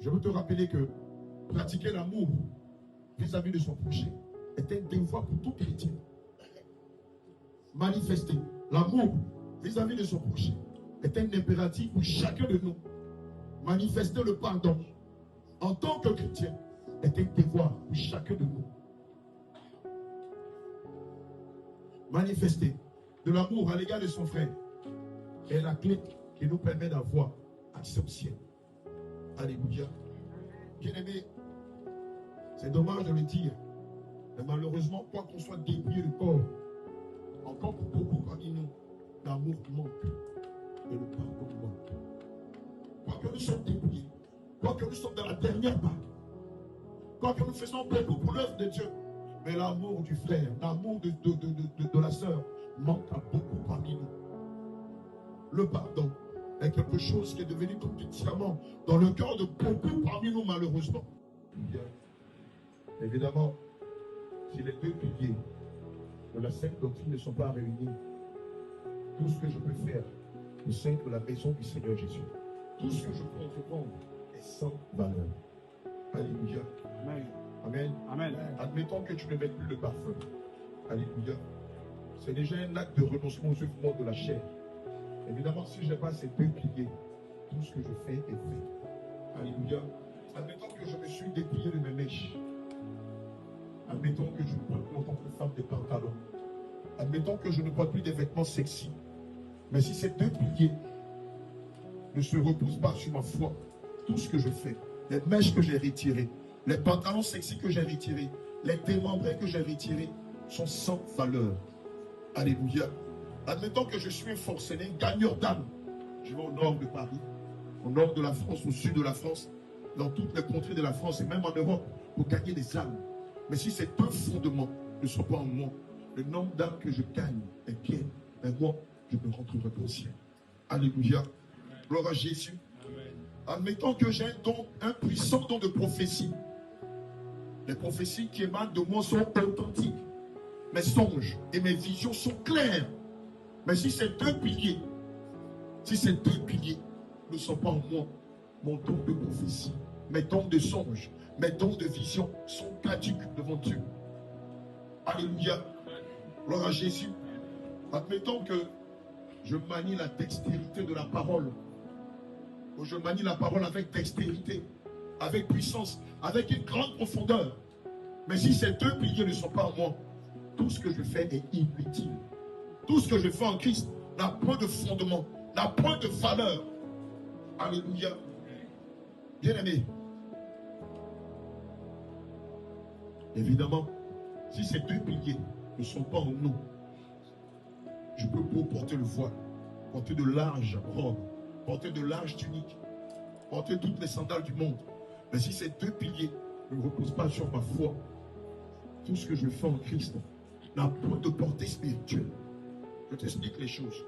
Je veux te rappeler que pratiquer l'amour vis-à-vis de son prochain est un devoir pour tout chrétien. Manifester l'amour vis-à-vis de son prochain est un impératif pour chacun de nous. Manifester le pardon en tant que chrétien est un devoir pour chacun de nous. Manifester de l'amour à l'égard de son frère est la clé qui nous permet d'avoir accès au ciel. Alléluia. Bien-aimé, c'est dommage de le dire, mais malheureusement, quoi qu'on soit dépouillé du corps, encore pour beaucoup parmi nous, l'amour manque et le pardon manque. Quoique nous sommes dépouillés, quoique nous sommes dans la dernière part, quoique nous faisons beaucoup pour l'œuvre de Dieu, mais l'amour du frère, l'amour de la sœur manque à beaucoup parmi nous. Le pardon est quelque chose qui est devenu tout entièrement dans le cœur de beaucoup parmi nous, malheureusement. Bien. Évidemment, si les deux piliers de la sainte doctrine ne sont pas réunis, tout ce que je peux faire au sein de la maison du Seigneur Jésus, tout ce que je peux entreprendre est sans valeur. Alléluia. Amen. Amen. Amen. Admettons que tu ne mets plus le parfum. Alléluia. C'est déjà un acte de renoncement aux œuvres de la chair. Évidemment, si je n'ai pas ces deux piliers, tout ce que je fais est fait. Alléluia. Admettons que je me suis dépouillé de mes mèches. Admettons que je ne porte plus en tant que femme des pantalons. Admettons que je ne porte plus des vêtements sexy. Mais si ces deux piliers ne se reposent pas sur ma foi, tout ce que je fais, les mèches que j'ai retirées, les pantalons sexy que j'ai retirés, les démembrés que j'ai retirés, sont sans valeur. Alléluia. Admettons que je suis un forcené, gagneur d'âme. Je vais au nord de Paris, au nord de la France, au sud de la France, dans toutes les contrées de la France et même en Europe, pour gagner des âmes. Mais si ces deux fondements ne sont pas en moi, le nombre d'âmes que je gagne est bien, mais moi, je ne rentrerai pas au ciel. Alléluia. Gloire à Jésus. Amen. Admettons que j'ai un puissant don de prophétie. Les prophéties qui émanent de moi sont authentiques. Mes songes et mes visions sont claires. Mais si ces deux piliers ne sont pas en moi, mon don de prophétie, mes dons de songes, mes dons de vision sont caduques devant Dieu. Alléluia. Gloire à Jésus. Admettons que je manie la dextérité de la parole. Ou je manie la parole avec dextérité, avec puissance, avec une grande profondeur. Mais si ces deux piliers ne sont pas en moi, tout ce que je fais est inutile. Tout ce que je fais en Christ n'a point de fondement, n'a point de valeur. Alléluia. Bien-aimé. Évidemment, si ces deux piliers ne sont pas en nous, je peux beau porter le voile, porter de larges robes, porter de larges tuniques, porter toutes les sandales du monde. Mais si ces deux piliers ne reposent pas sur ma foi, tout ce que je fais en Christ n'a point de portée spirituelle. Je t'explique les choses.